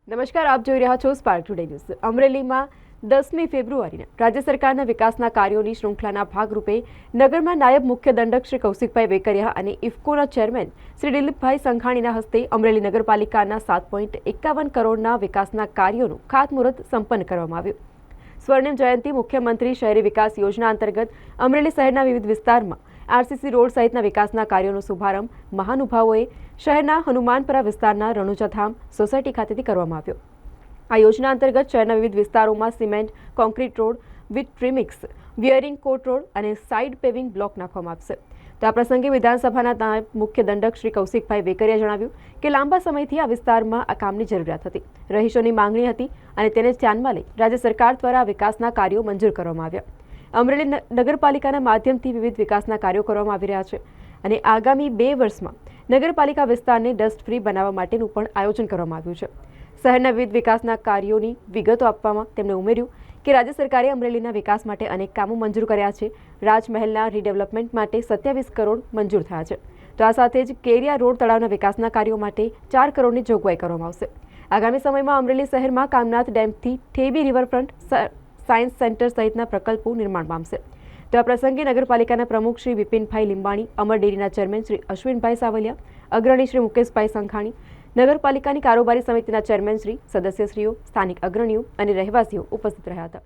નમસ્કાર, આપ જોઈ રહ્યા છો સ્પાર્ક ટુડે ન્યૂઝ। અમરેલીમાં 10મી ફેબ્રુઆરીના રાજ્ય સરકારના વિકાસના કાર્યોની શૃંખલાના ભાગરૂપે નગરમાં નાયબ મુખ્ય દંડક શ્રી કૌશિકભાઈ વેકરિયા અને ઇફકોના ચેરમેન શ્રી દિલીપભાઈ સંઘાણીના હસ્તે અમરેલી નગરપાલિકાના 7.51 કરોડના વિકાસના કાર્યોનું ખાતમુહૂર્ત સંપન્ન કરવામાં આવ્યું। સ્વર્ણિમ જયંતિ મુખ્યમંત્રી શહેરી વિકાસ યોજના અંતર્ગત અમરેલી શહેરના વિવિધ વિસ્તારમાં આરસીસી રોડ સહિતના વિકાસના કાર્યોનો શુભારંભ મહાનુભાવોએ શહેરના હનુમાનપરા વિસ્તારના રણુજાધામ સોસાયટી ખાતેથી કરવામાં આવ્યો। આ યોજના અંતર્ગત શહેરના વિવિધ વિસ્તારોમાં cement, concrete road with trimix, wearing coat road અને સાઇડ પેવિંગ બ્લોક નાખવામાં આવશે। તો આ પ્રસંગે વિધાનસભાના નાયબ મુખ્ય દંડક શ્રી કૌશિકભાઈ વેકરિયાએ જણાવ્યું કે લાંબા સમયથી આ વિસ્તારમાં આ કામની જરૂરિયાત હતી, રહીશોની માંગણી હતી અને તેને ધ્યાનમાં લઈ રાજ્ય સરકાર દ્વારા વિકાસના કાર્યો મંજૂર કરવામાં આવ્યા। અમરેલી નગરપાલિકાના માધ્યમથી વિવિધ વિકાસના કાર્યો કરવામાં આવી રહ્યા છે અને આગામી 2 વર્ષમાં નગરપાલિકા વિસ્તારને ડસ્ટ ફ્રી બનાવવા માટેનું પણ આયોજન કરવામાં આવ્યું છે। શહેરના વિવિધ વિકાસના કાર્યોની વિગતો આપવામાં તેમણે ઉમેર્યું કે રાજ્ય સરકારે અમરેલીના વિકાસ માટે અનેક કામો મંજૂર કર્યા છે। રાજમહેલના રીડેવલપમેન્ટ માટે 27 કરોડ મંજૂર થયા છે। તો આ સાથે જ કેરિયા રોડ તળાવના વિકાસના કાર્યો માટે 4 કરોડની જોગવાઈ કરવામાં આવશે। આગામી સમયમાં અમરેલી શહેરમાં Kamnath ડેમથી Thebi riverfront science centre સહિતના પ્રકલ્પો નિર્માણ પામશે। તો આ પ્રસંગે નગરપાલિકાના પ્રમુખ શ્રી વિપિનભાઈ લીંબાણી, અમર ડેરીના ચેરમેન શ્રી અશ્વિનભાઈ સાવલિયા, અગ્રણી શ્રી મુકેશભાઈ સંઘાણી, નગરપાલિકાની કારોબારી સમિતિના ચેરમેન શ્રી, સદસ્યશ્રીઓ, સ્થાનિક અગ્રણીઓ અને રહેવાસીઓ ઉપસ્થિત રહ્યા હતા।